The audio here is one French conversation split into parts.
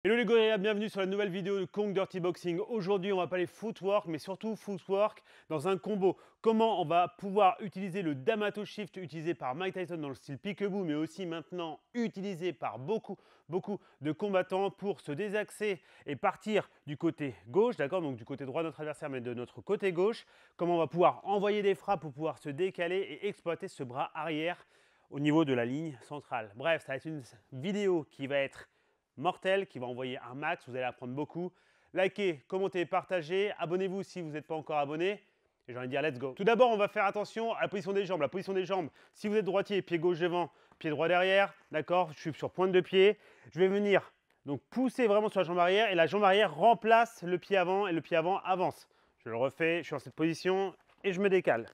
Hello les gorillas, bienvenue sur la nouvelle vidéo de Kong Dirty Boxing. Aujourd'hui, on va parler footwork, mais surtout footwork dans un combo. Comment on va pouvoir utiliser le Damato Shift utilisé par Mike Tyson dans le style peekaboo, mais aussi maintenant utilisé par beaucoup de combattants pour se désaxer et partir du côté gauche, d'accord, donc du côté droit de notre adversaire, mais de notre côté gauche. Comment on va pouvoir envoyer des frappes pour pouvoir se décaler et exploiter ce bras arrière au niveau de la ligne centrale. Bref, ça va être une vidéo qui va être mortel, qui va envoyer un max, vous allez apprendre beaucoup. Likez, commentez, partagez, abonnez-vous si vous n'êtes pas encore abonné. Et j'ai envie de dire let's go. Tout d'abord, on va faire attention à la position des jambes. La position des jambes, si vous êtes droitier, pied gauche devant, pied droit derrière, d'accord, je suis sur pointe de pied. Je vais venir donc pousser vraiment sur la jambe arrière et la jambe arrière remplace le pied avant et le pied avant avance. Je le refais, je suis dans cette position et je me décale.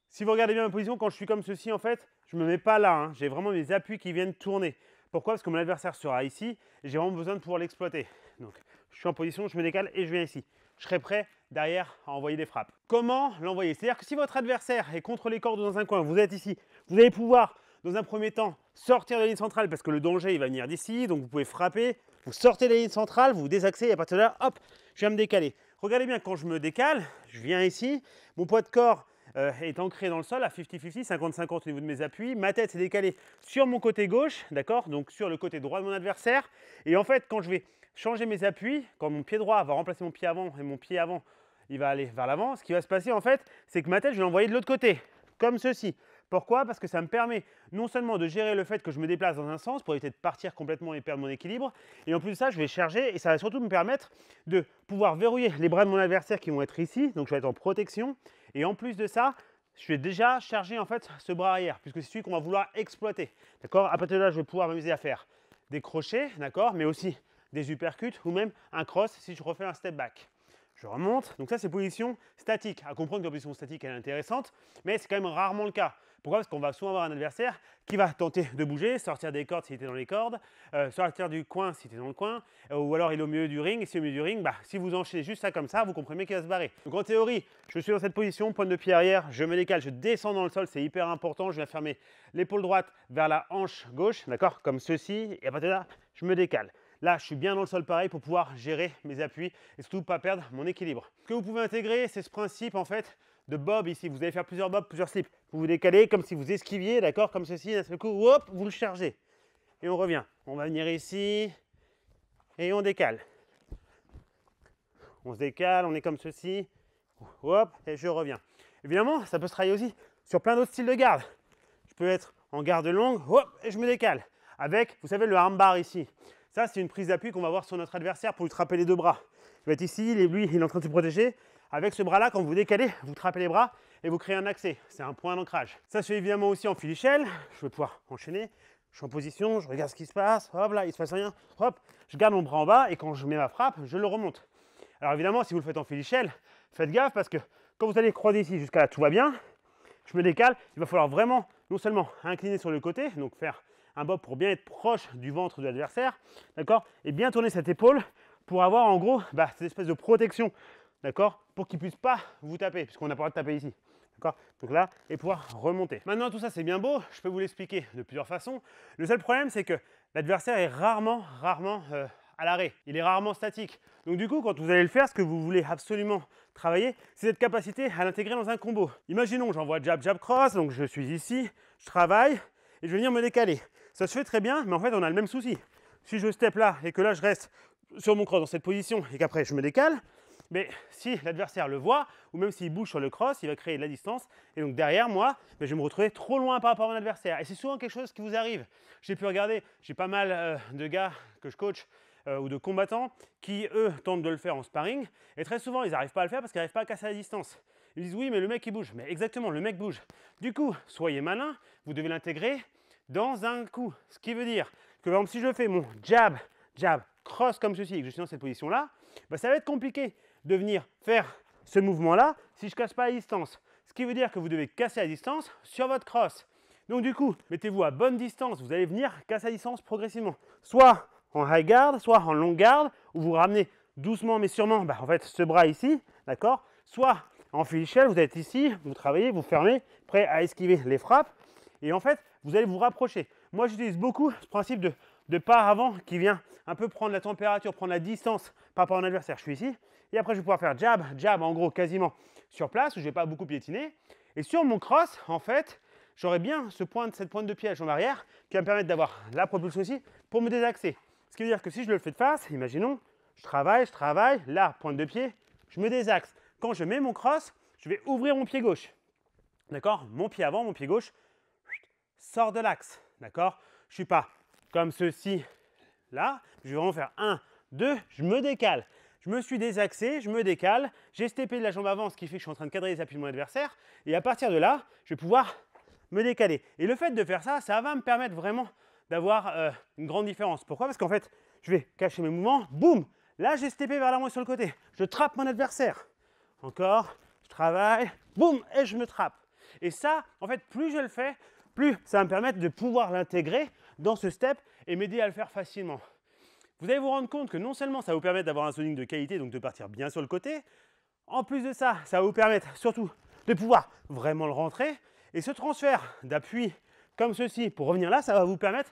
Si vous regardez bien ma position, quand je suis comme ceci, en fait, je ne me mets pas là. Hein. J'ai vraiment mes appuis qui viennent tourner. Pourquoi? Parce que mon adversaire sera ici et j'ai vraiment besoin de pouvoir l'exploiter. Donc, je suis en position, je me décale et je viens ici. Je serai prêt derrière à envoyer des frappes. Comment l'envoyer? C'est-à-dire que si votre adversaire est contre les cordes dans un coin, vous êtes ici, vous allez pouvoir, dans un premier temps, sortir de la ligne centrale parce que le danger, il va venir d'ici. Donc, vous pouvez frapper. Vous sortez de la ligne centrale, vous vous désaxez et à partir de là, hop, je viens me décaler. Regardez bien, quand je me décale, je viens ici, mon poids de corps est ancré dans le sol à 50-50, 50-50 au niveau de mes appuis. Ma tête est décalée sur mon côté gauche, d'accord, donc sur le côté droit de mon adversaire. Et en fait, quand je vais changer mes appuis, quand mon pied droit va remplacer mon pied avant et mon pied avant, il va aller vers l'avant, ce qui va se passer en fait, c'est que ma tête, je vais l'envoyer de l'autre côté, comme ceci. Pourquoi? Parce que ça me permet non seulement de gérer le fait que je me déplace dans un sens pour éviter de partir complètement et perdre mon équilibre, et en plus de ça, je vais charger et ça va surtout me permettre de pouvoir verrouiller les bras de mon adversaire qui vont être ici, donc je vais être en protection, et en plus de ça, je vais déjà charger en fait ce bras arrière, puisque c'est celui qu'on va vouloir exploiter. D'accord? À partir de là, je vais pouvoir m'amuser à faire des crochets, d'accord, mais aussi des uppercuts ou même un cross si je refais un step back. Je remonte, donc ça c'est position statique. À comprendre que la position statique elle est intéressante, mais c'est quand même rarement le cas. Pourquoi? Parce qu'on va souvent avoir un adversaire qui va tenter de bouger, sortir des cordes s'il était dans les cordes, sortir du coin s'il était dans le coin, ou alors il est au milieu du ring, et si au milieu du ring, si vous enchaînez juste ça comme ça, vous comprenez qu'il va se barrer. Donc en théorie, je suis dans cette position, pointe de pied arrière, je me décale, je descends dans le sol, c'est hyper important, je viens fermer l'épaule droite vers la hanche gauche, d'accord, comme ceci, et à partir de là, je me décale. Là, je suis bien dans le sol pareil pour pouvoir gérer mes appuis et surtout pas perdre mon équilibre. Ce que vous pouvez intégrer, c'est ce principe en fait de bob ici. Vous allez faire plusieurs bobs, plusieurs slips. Vous vous décalez comme si vous esquiviez, d'accord, comme ceci. D'un seul coup, hop, vous le chargez. Et on revient. On va venir ici et on décale. On se décale, on est comme ceci. Hop, et je reviens. Évidemment, ça peut se travailler aussi sur plein d'autres styles de garde. Je peux être en garde longue, hop, et je me décale. Avec, vous savez, le armbar ici. Ça, c'est une prise d'appui qu'on va voir sur notre adversaire pour lui trapper les deux bras. Il va être ici, lui, il est en train de se protéger. Avec ce bras-là, quand vous décalez, vous trappez les bras et vous créez un accès. C'est un point d'ancrage. Ça se fait évidemment aussi en filichelle. Je vais pouvoir enchaîner. Je suis en position, je regarde ce qui se passe. Hop là, il ne se passe rien. Hop, je garde mon bras en bas et quand je mets ma frappe, je le remonte. Alors évidemment, si vous le faites en filichelle, faites gaffe parce que quand vous allez croiser ici jusqu'à là, tout va bien. Je me décale. Il va falloir vraiment, non seulement incliner sur le côté, donc faire un bob pour bien être proche du ventre de l'adversaire, d'accord, et bien tourner cette épaule pour avoir en gros cette espèce de protection, d'accord, pour qu'il ne puisse pas vous taper, puisqu'on n'a pas le droit de taper ici, d'accord, donc là, et pouvoir remonter. Maintenant, tout ça c'est bien beau, je peux vous l'expliquer de plusieurs façons. Le seul problème, c'est que l'adversaire est rarement à l'arrêt, il est rarement statique. Donc du coup, quand vous allez le faire, ce que vous voulez absolument travailler, c'est cette capacité à l'intégrer dans un combo. Imaginons, j'envoie jab, jab, cross, donc je suis ici, je travaille, et je vais venir me décaler. Ça se fait très bien, mais en fait, on a le même souci. Si je step là et que là, je reste sur mon cross dans cette position et qu'après, je me décale, mais si l'adversaire le voit, ou même s'il bouge sur le cross, il va créer de la distance. Et donc derrière moi, je vais me retrouver trop loin par rapport à mon adversaire. Et c'est souvent quelque chose qui vous arrive. J'ai pu regarder, j'ai pas mal de gars que je coach ou de combattants qui, eux, tentent de le faire en sparring. Et très souvent, ils n'arrivent pas à le faire parce qu'ils n'arrivent pas à casser la distance. Ils disent oui, mais le mec il bouge. Mais exactement, le mec bouge. Du coup, soyez malin, vous devez l'intégrer dans un coup. Ce qui veut dire que par exemple, si je fais mon jab, jab, cross comme ceci et que je suis dans cette position-là, ça va être compliqué de venir faire ce mouvement-là si je ne casse pas la distance. Ce qui veut dire que vous devez casser la distance sur votre cross. Donc du coup, mettez-vous à bonne distance. Vous allez venir casser la distance progressivement. Soit en high guard, soit en long guard, où vous ramenez doucement mais sûrement en fait, ce bras ici, d'accord. Soit en filichelle, vous êtes ici, vous travaillez, vous fermez, prêt à esquiver les frappes. Et en fait, vous allez vous rapprocher. Moi, j'utilise beaucoup ce principe de de pas avant qui vient un peu prendre la température, prendre la distance par rapport à mon adversaire. Je suis ici. Et après, je vais pouvoir faire jab, jab, en gros, quasiment sur place, où je ne vais pas beaucoup piétiner. Et sur mon cross, en fait, j'aurai bien cette pointe de pied à jambe arrière qui va me permettre d'avoir la propulsion ici pour me désaxer. Ce qui veut dire que si je le fais de face, imaginons, je travaille, là, pointe de pied, je me désaxe. Quand je mets mon cross, je vais ouvrir mon pied gauche. D'accord? Mon pied avant, mon pied gauche sort de l'axe. D'accord? Je ne suis pas comme ceci, là. Je vais vraiment faire 1, 2, je me décale. Je me suis désaxé, je me décale. J'ai steppé de la jambe avant, ce qui fait que je suis en train de cadrer les appuis de mon adversaire. Et à partir de là, je vais pouvoir me décaler. Et le fait de faire ça, ça va me permettre vraiment d'avoir une grande différence. Pourquoi? Parce qu'en fait, je vais cacher mes mouvements. Boum! Là, j'ai steppé vers l'avant et sur le côté. Je trappe mon adversaire. Encore, je travaille. Boum! Et je me trappe. Et ça, en fait, plus je le fais, plus ça va me permettre de pouvoir l'intégrer dans ce step et m'aider à le faire facilement. Vous allez vous rendre compte que non seulement ça va vous permettre d'avoir un zoning de qualité, donc de partir bien sur le côté, en plus de ça, ça va vous permettre surtout de pouvoir vraiment le rentrer. Et ce transfert d'appui comme ceci pour revenir là, ça va vous permettre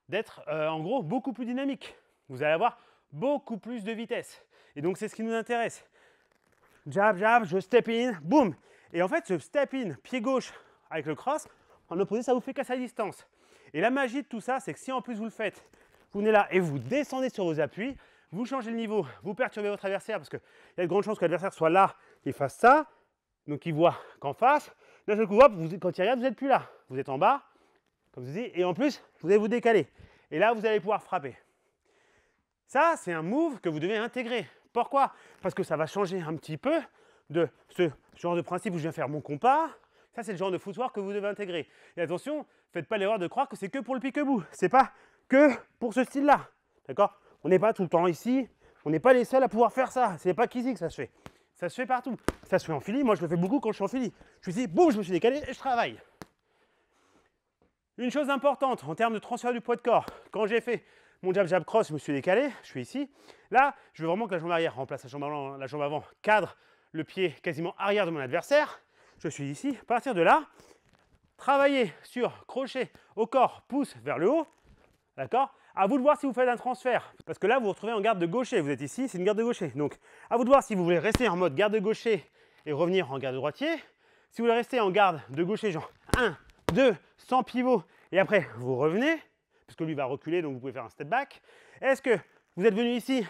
d'être en gros beaucoup plus dynamique. Vous allez avoir beaucoup plus de vitesse. Et donc c'est ce qui nous intéresse. Jab, jab, je step in, boum. Et en fait, ce step in, pied gauche avec le cross, en opposé, ça vous fait casser à distance. Et la magie de tout ça, c'est que si en plus vous le faites, vous venez là et vous descendez sur vos appuis, vous changez le niveau, vous perturbez votre adversaire parce qu'il y a de grandes chances que l'adversaire soit là et fasse ça. Donc il voit qu'en face, d'un seul coup, hop, quand il regarde, vous n'êtes plus là. Vous êtes en bas, comme je dis, et en plus, vous allez vous décaler. Et là, vous allez pouvoir frapper. Ça, c'est un move que vous devez intégrer. Pourquoi? Parce que ça va changer un petit peu de ce genre de principe où je viens faire mon compas. Ça, c'est le genre de footwork que vous devez intégrer. Et attention, faites pas l'erreur de croire que c'est que pour le peekaboo. C'est pas que pour ce style-là. D'accord? On n'est pas tout le temps ici. On n'est pas les seuls à pouvoir faire ça. C'est pas qu'ici que ça se fait. Ça se fait partout. Ça se fait en Philly. Moi, je le fais beaucoup quand je suis en Philly. Je suis ici, boum, je me suis décalé et je travaille. Une chose importante en termes de transfert du poids de corps. Quand j'ai fait mon jab, jab, cross, je me suis décalé. Je suis ici. Là, je veux vraiment que la jambe arrière remplace la jambe avant, cadre le pied quasiment arrière de mon adversaire. Je suis ici. À partir de là, travaillez sur crochet au corps, pouce vers le haut. D'accord? À vous de voir si vous faites un transfert. Parce que là, vous vous retrouvez en garde de gaucher. Vous êtes ici, c'est une garde de gaucher. Donc, à vous de voir si vous voulez rester en mode garde de gaucher et revenir en garde de droitier. Si vous voulez rester en garde de gaucher, genre 1, 2, sans pivot, et après, vous revenez, puisque lui va reculer, donc vous pouvez faire un step back. Est-ce que vous êtes venu ici,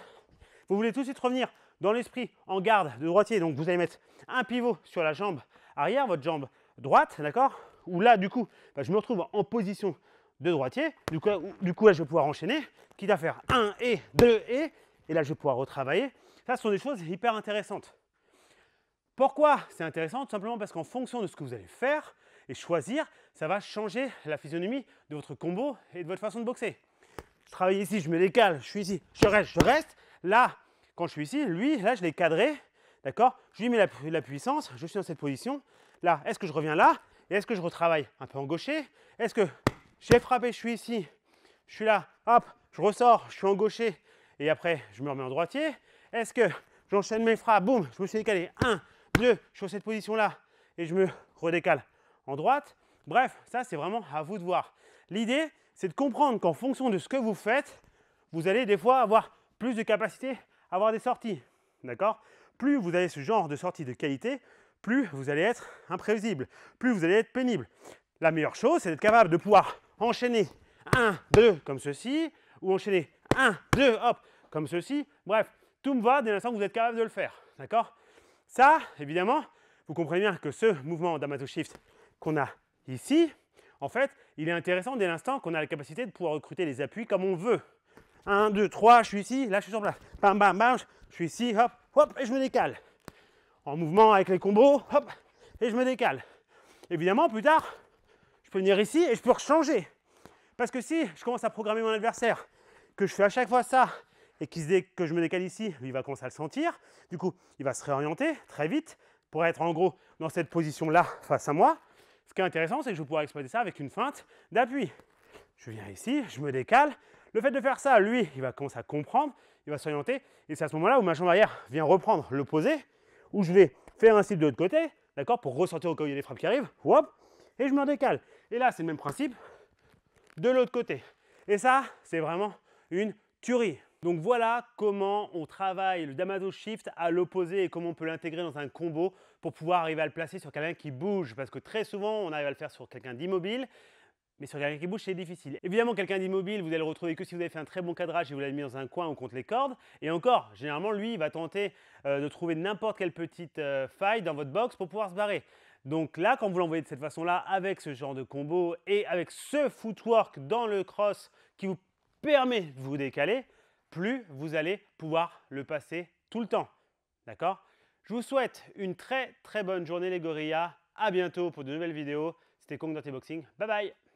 vous voulez tout de suite revenir dans l'esprit en garde de droitier, donc vous allez mettre un pivot sur la jambe arrière, votre jambe droite, d'accord? Ou là, du coup, je me retrouve en position de droitier. Du coup, là, je vais pouvoir enchaîner, quitte à faire 1 et 2 et là, je vais pouvoir retravailler. Ça, ce sont des choses hyper intéressantes. Pourquoi c'est intéressant? Tout simplement parce qu'en fonction de ce que vous allez faire et choisir, ça va changer la physionomie de votre combo et de votre façon de boxer. Je travaille ici, je me décale, je suis ici, je reste. Là, quand je suis ici, lui, là, je l'ai cadré, d'accord? Je lui mets la puissance, je suis dans cette position. Là, est-ce que je reviens là? Et est-ce que je retravaille un peu en gaucher? Est-ce que j'ai frappé, je suis ici, je suis là, hop, je ressors, je suis en gaucher, et après, je me remets en droitier? Est-ce que j'enchaîne mes frappes, boum, je me suis décalé, 1, 2, je suis sur cette position-là, et je me redécale en droite? Bref, ça, c'est vraiment à vous de voir. L'idée, c'est de comprendre qu'en fonction de ce que vous faites, vous allez des fois avoir plus de capacité à avoir des sorties, d'accord? Plus vous avez ce genre de sortie de qualité, plus vous allez être imprévisible, plus vous allez être pénible. La meilleure chose, c'est d'être capable de pouvoir enchaîner 1, 2 comme ceci, ou enchaîner 1, 2, hop, comme ceci. Bref, tout me va dès l'instant que vous êtes capable de le faire, d'accord? Ça, évidemment, vous comprenez bien que ce mouvement d'Amato Shift qu'on a ici, en fait, il est intéressant dès l'instant qu'on a la capacité de pouvoir recruter les appuis comme on veut. 1, 2, 3, je suis ici, là je suis sur place. Bam, bam, bam, je suis ici, hop, hop, et je me décale. En mouvement avec les combos, hop, et je me décale. Évidemment, plus tard, je peux venir ici et je peux changer. Parce que si je commence à programmer mon adversaire, que je fais à chaque fois ça, et que je me décale ici, lui, il va commencer à le sentir. Du coup, il va se réorienter très vite pour être en gros dans cette position-là face à moi. Ce qui est intéressant, c'est que je vais pouvoir exploiter ça avec une feinte d'appui. Je viens ici, je me décale. Le fait de faire ça, lui, il va commencer à comprendre, il va s'orienter. Et c'est à ce moment-là où ma jambe arrière vient reprendre l'opposé, où je vais faire un style de l'autre côté, d'accord, pour ressortir au cas où il y a des frappes qui arrivent. Hop, et je me décale. Et là, c'est le même principe de l'autre côté. Et ça, c'est vraiment une tuerie. Donc voilà comment on travaille le Damato Shift à l'opposé et comment on peut l'intégrer dans un combo pour pouvoir arriver à le placer sur quelqu'un qui bouge. Parce que très souvent, on arrive à le faire sur quelqu'un d'immobile, mais sur quelqu'un qui bouge, c'est difficile. Évidemment, quelqu'un d'immobile, vous allez le retrouver que si vous avez fait un très bon cadrage et vous l'avez mis dans un coin ou contre les cordes. Et encore, généralement, lui, il va tenter de trouver n'importe quelle petite faille dans votre box pour pouvoir se barrer. Donc là, quand vous l'envoyez de cette façon-là, avec ce genre de combo et avec ce footwork dans le cross qui vous permet de vous décaler, plus vous allez pouvoir le passer tout le temps. D'accord? Je vous souhaite une très très bonne journée les gorillas. À bientôt pour de nouvelles vidéos. C'était Kong Dirty Boxing. Bye bye!